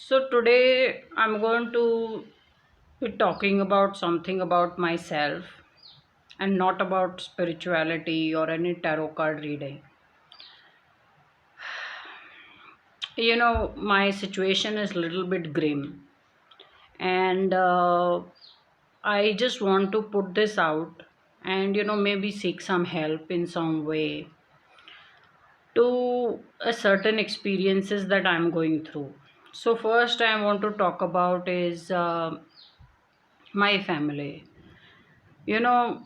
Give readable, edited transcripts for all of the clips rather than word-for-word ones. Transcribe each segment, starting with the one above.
So today I'm going to be talking about something about myself and not about spirituality or any tarot card reading. My situation is a little bit grim, and I just want to put this out and maybe seek some help in some way to a certain experiences that I'm going through. So first I want to talk about is my family. You know,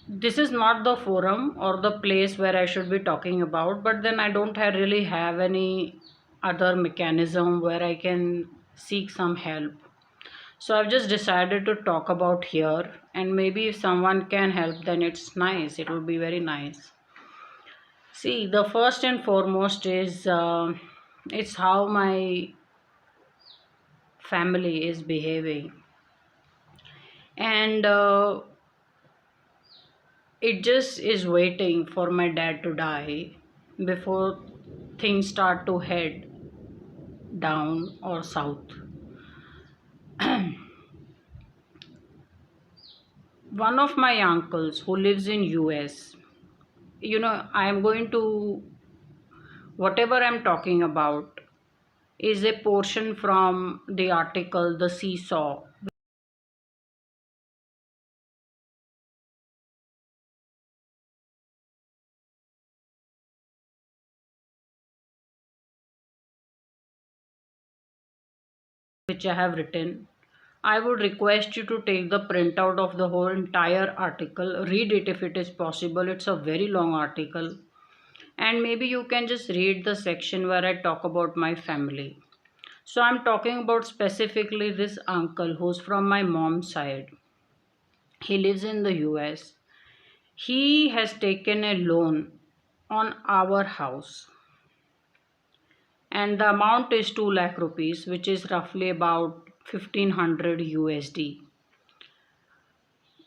this is not the forum or the place where I should be talking about, but then I don't really have any other mechanism where I can seek some help. So I've just decided to talk about here, and maybe if someone can help, then it's nice. It will be very nice. See, the first and foremost is it's how my family is behaving, and it just is waiting for my dad to die before things start to head down or south. One of my uncles who lives in US, I am going to whatever I'm talking about is a portion from the article The Seesaw, which I have written. I would request you to take the printout of the whole entire article, read it if it is possible. It's a very long article, and maybe you can just read the section where I talk about my family. So I'm talking about specifically this uncle who's from my mom's side. He lives in the US. He has taken a loan on our house, and the amount is 2 lakh rupees, which is roughly about 1500 USD.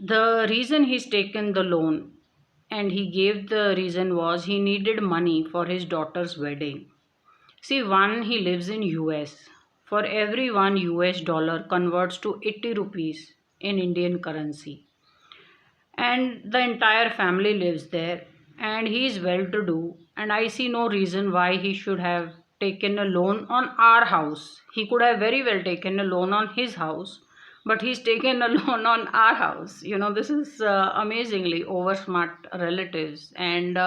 The reason he's taken the loan, and he gave the reason, was he needed money for his daughter's wedding. See, one, he lives in US. For every one US dollar converts to 80 rupees in Indian currency. And the entire family lives there, and he is well to do, and I see no reason why he should have taken a loan on our house. He could have very well taken a loan on his house, but he's taken a loan on our house. This is amazingly over smart relatives. And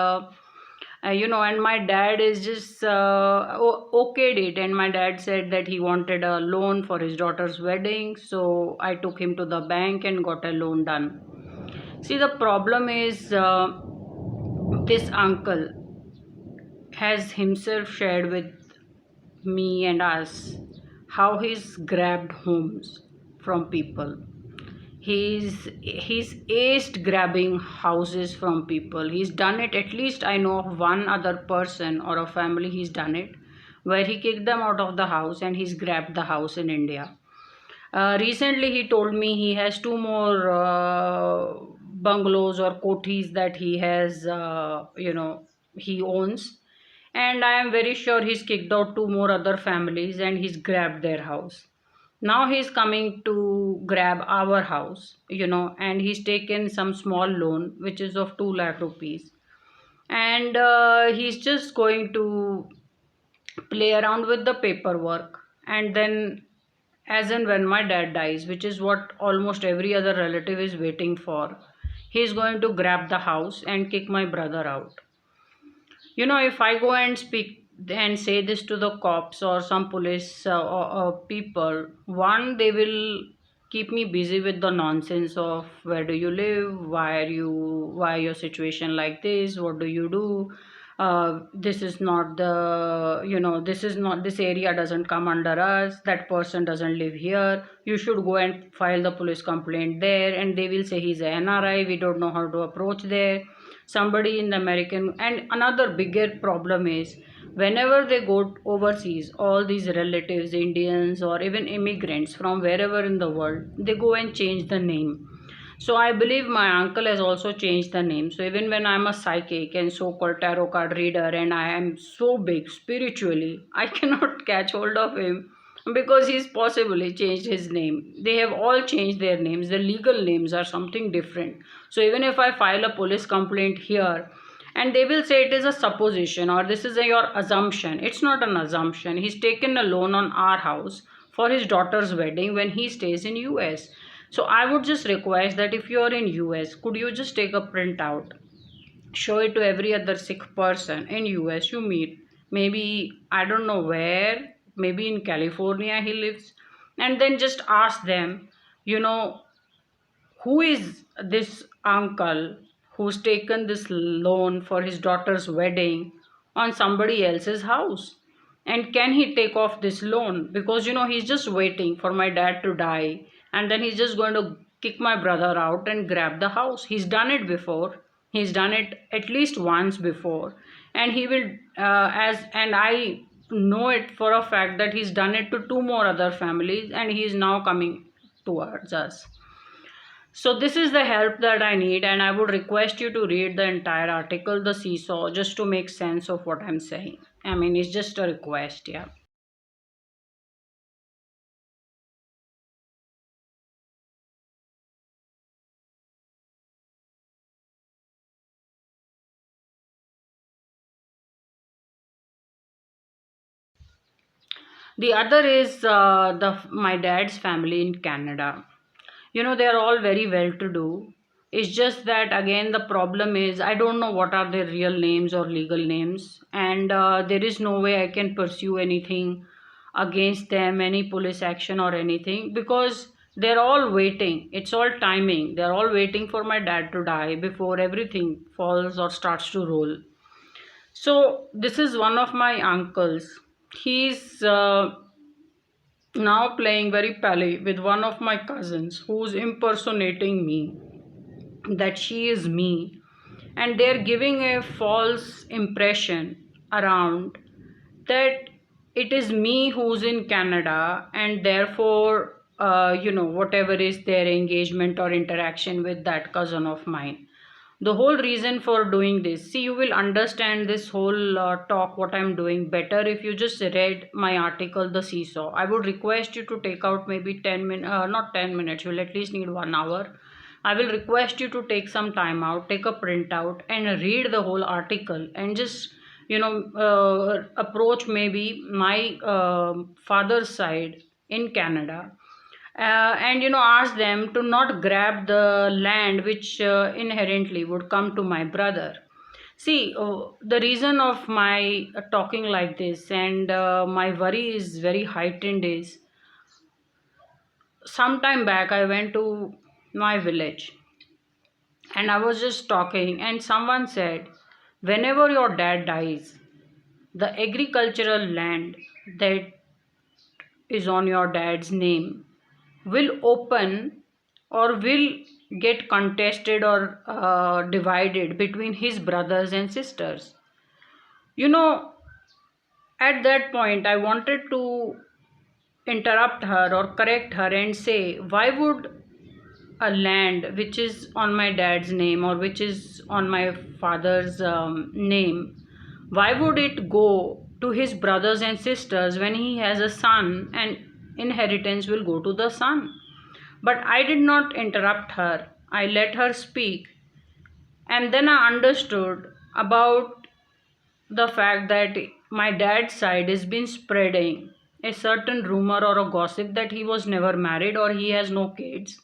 my dad is just okayed it, and my dad said that he wanted a loan for his daughter's wedding, so I took him to the bank and got a loan done. See, the problem is this uncle has himself shared with me and us how he's grabbed homes from people. He's aced grabbing houses from people. He's done it, at least I know of one other person or a family he's done it, where he kicked them out of the house and he's grabbed the house in India. Recently, he told me he has two more bungalows or kothis that he owns. And I am very sure he's kicked out two more other families and he's grabbed their house. Now he's coming to grab our house, and he's taken some small loan, which is of 2 lakh rupees. And he's just going to play around with the paperwork, and then as and when my dad dies, which is what almost every other relative is waiting for, he's going to grab the house and kick my brother out. If I go and speak and say this to the cops or some police or people, one, they will keep me busy with the nonsense of where do you live, why your situation like this, what do you do, this is not the this is not, this area doesn't come under us, that person doesn't live here, you should go and file the police complaint there. And they will say he's a NRI, we don't know how to approach there, somebody in the American. And another bigger problem is, whenever they go overseas, all these relatives, Indians or even immigrants from wherever in the world, they go and change the name. So I believe my uncle has also changed the name. So even when I'm a psychic and so-called tarot card reader and I am so big spiritually, I cannot catch hold of him because he's possibly changed his name. They have all changed their names. The legal names are something different. So even if I file a police complaint here, and they will say it is a supposition or this is your assumption. It's not an assumption. He's taken a loan on our house for his daughter's wedding when he stays in US. So I would just request that if you are in US, could you just take a printout, show it to every other sick person in US you meet, maybe I don't know where, maybe in California he lives, and then just ask them, you know, who is this uncle who's taken this loan for his daughter's wedding on somebody else's house? And can he take off this loan? Because he's just waiting for my dad to die, and then he's just going to kick my brother out and grab the house. He's done it before. He's done it at least once before, and he will, as and I know it for a fact that he's done it to two more other families, and he is now coming towards us. So this is the help that I need, and I would request you to read the entire article, The Seesaw, just to make sense of what I'm saying. I mean, it's just a request, yeah. The other is the my dad's family in Canada. They are all very well to do. It's just that again the problem is I don't know what are their real names or legal names, and there is no way I can pursue anything against them, any police action or anything, because they're all waiting. It's all timing. They're all waiting for my dad to die before everything falls or starts to roll. So this is one of my uncles. He's now playing very pally with one of my cousins who's impersonating me, that she is me, and they're giving a false impression around that it is me who's in Canada, and therefore whatever is their engagement or interaction with that cousin of mine. The whole reason for doing this, see, you will understand this whole talk what I'm doing better if you just read my article, The Seesaw. I would request you to take out maybe 10 minutes, not 10 minutes, you'll at least need 1 hour. I will request you to take some time out, take a printout and read the whole article, and just approach maybe my father's side in Canada, and ask them to not grab the land which inherently would come to my brother. See, the reason of my talking like this and my worry is very heightened is, sometime back I went to my village and I was just talking, and someone said, whenever your dad dies, the agricultural land that is on your dad's name will open or will get contested or divided between his brothers and sisters. You know, at that point, I wanted to interrupt her or correct her and say, why would a land which is on my dad's name or which is on my father's name, why would it go to his brothers and sisters when he has a son and inheritance will go to the son? But I did not interrupt her. I let her speak. And then I understood about the fact that my dad's side has been spreading a certain rumor or a gossip that he was never married or he has no kids.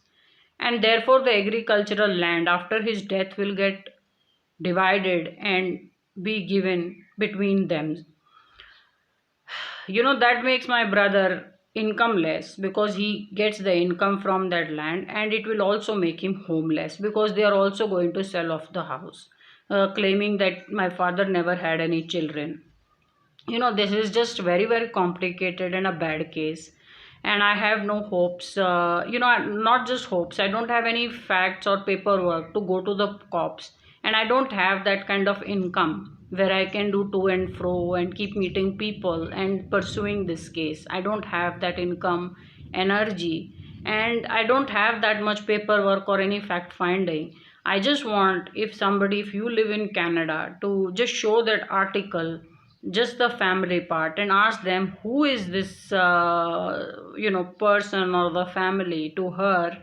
And therefore, the agricultural land after his death will get divided and be given between them. That makes my brother incomeless because he gets the income from that land, and it will also make him homeless because they are also going to sell off the house, claiming that my father never had any children. This is just very very complicated and a bad case, and I have no hopes, not just hopes, I don't have any facts or paperwork to go to the cops, and I don't have that kind of income where I can do to and fro and keep meeting people and pursuing this case. I don't have that income, energy, And I don't have that much paperwork or any fact finding. I just want, if somebody, if you live in Canada, to just show that article, just the family part, and ask them who is this person or the family to her,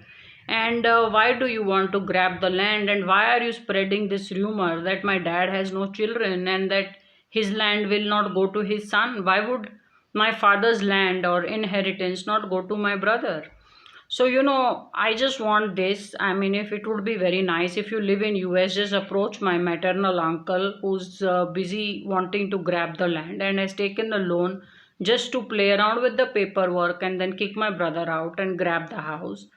and why do you want to grab the land, and why are you spreading this rumor that my dad has no children and that his land will not go to his son? Why would my father's land or inheritance not go to my brother? So, I just want this. I mean, if it would be very nice if you live in US, just approach my maternal uncle who's busy wanting to grab the land and has taken a loan just to play around with the paperwork and then kick my brother out and grab the house.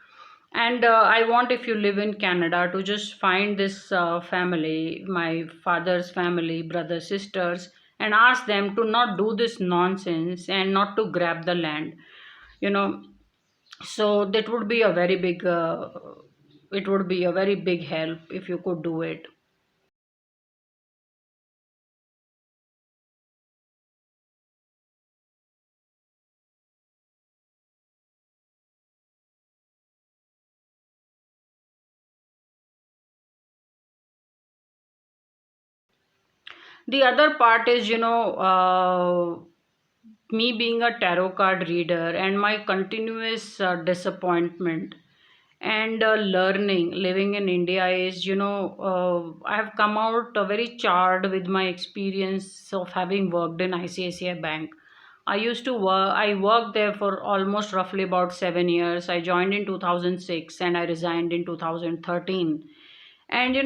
And I want, if you live in Canada, to just find this family, my father's family, brothers, sisters, and ask them to not do this nonsense and not to grab the land. You know, so that would be a very big it would be a very big help if you could do it. The other part is, me being a tarot card reader and my continuous disappointment and learning living in India is, I have come out very charred with my experience of having worked in ICICI Bank. I worked there for almost roughly about 7 years. I joined in 2006 and I resigned in 2013. And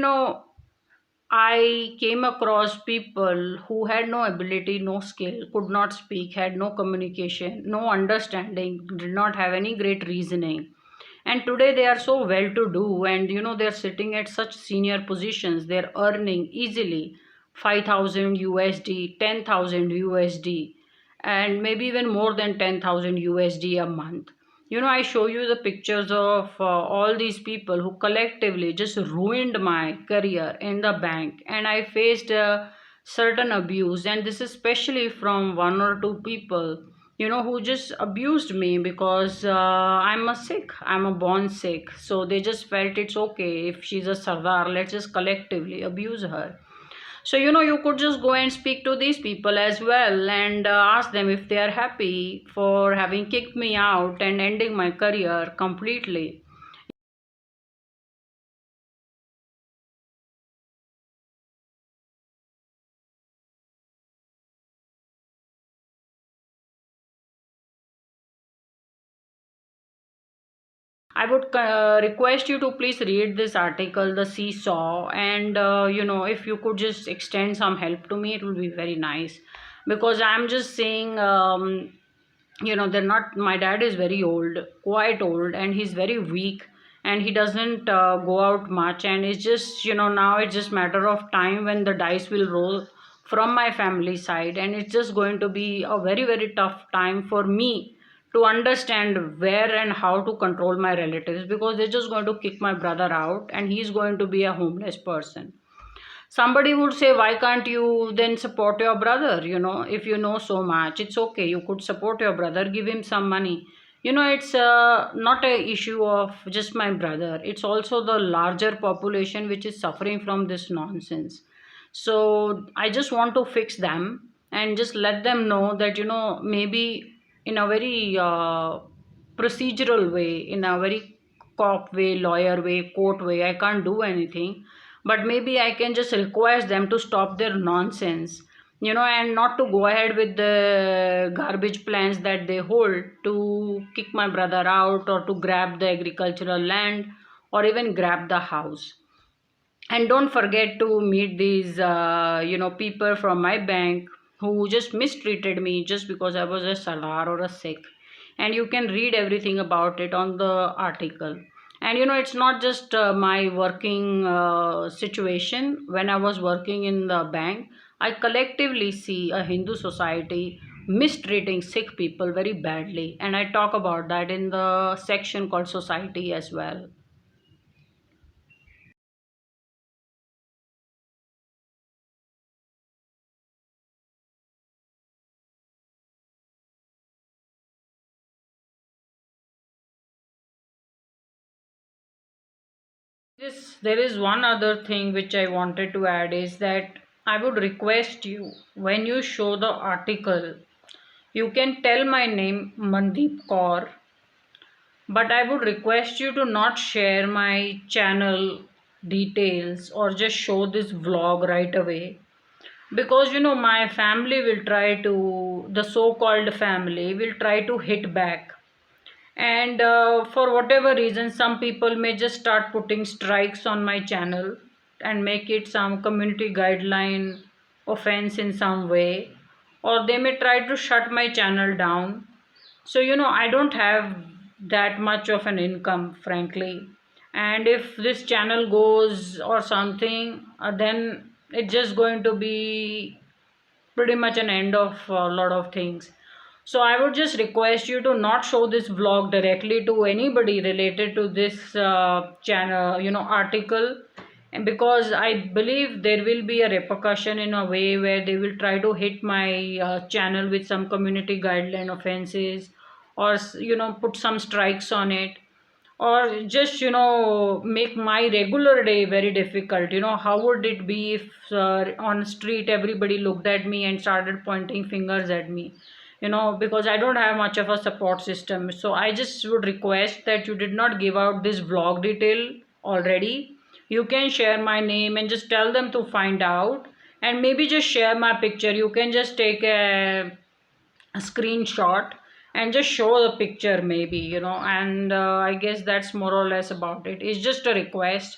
I came across people who had no ability, no skill, could not speak, had no communication, no understanding, did not have any great reasoning. And today they are so well to do, and they're sitting at such senior positions. They're earning easily 5,000 USD, 10,000 USD, and maybe even more than 10,000 USD a month. I show you the pictures of all these people who collectively just ruined my career in the bank, and I faced certain abuse, and this is especially from one or two people, who just abused me because I'm a born Sikh. So they just felt it's okay if she's a Sardar, let's just collectively abuse her. So, you could just go and speak to these people as well and ask them if they are happy for having kicked me out and ending my career completely. I would request you to please read this article, The Seesaw, and if you could just extend some help to me, it would be very nice. Because I'm just saying, they're not. My dad is very old, quite old, and he's very weak, and he doesn't go out much. And it's just, now it's just matter of time when the dice will roll from my family side, and it's just going to be a very, very tough time for me to understand where and how to control my relatives, because they're just going to kick my brother out and he's going to be a homeless person. Somebody would say, why can't you then support your brother? If you know so much, it's okay, you could support your brother, give him some money. It's not a issue of just my brother, it's also the larger population which is suffering from this nonsense. So I just want to fix them and just let them know that, maybe in a very procedural way, in a very cop way, lawyer way, court way, I can't do anything. But maybe I can just request them to stop their nonsense, and not to go ahead with the garbage plans that they hold to kick my brother out or to grab the agricultural land or even grab the house. And don't forget to meet these people from my bank who just mistreated me just because I was a Sardar or a Sikh. And you can read everything about it on the article. And it's not just my working situation. When I was working in the bank, I collectively see a Hindu society mistreating Sikh people very badly, and I talk about that in the section called society as well. There is one other thing which I wanted to add is that I would request you, when you show the article, you can tell my name Mandeep Kaur, but I would request you to not share my channel details or just show this vlog right away, because my family will try to, the so-called family will try to hit back. And for whatever reason, some people may just start putting strikes on my channel and make it some community guideline offense in some way, or they may try to shut my channel down. So I don't have that much of an income, frankly, and if this channel goes or something, then it's just going to be pretty much an end of a lot of things. So I would just request you to not show this vlog directly to anybody related to this channel, article, and because I believe there will be a repercussion in a way where they will try to hit my channel with some community guideline offenses, or put some strikes on it, or just make my regular day very difficult. How would it be if on street everybody looked at me and started pointing fingers at me, because I don't have much of a support system. So I just would request that you did not give out this vlog detail already. You can share my name and just tell them to find out, and maybe just share my picture. You can just take a screenshot and just show the picture, maybe, and I guess that's more or less about it. It's just a request.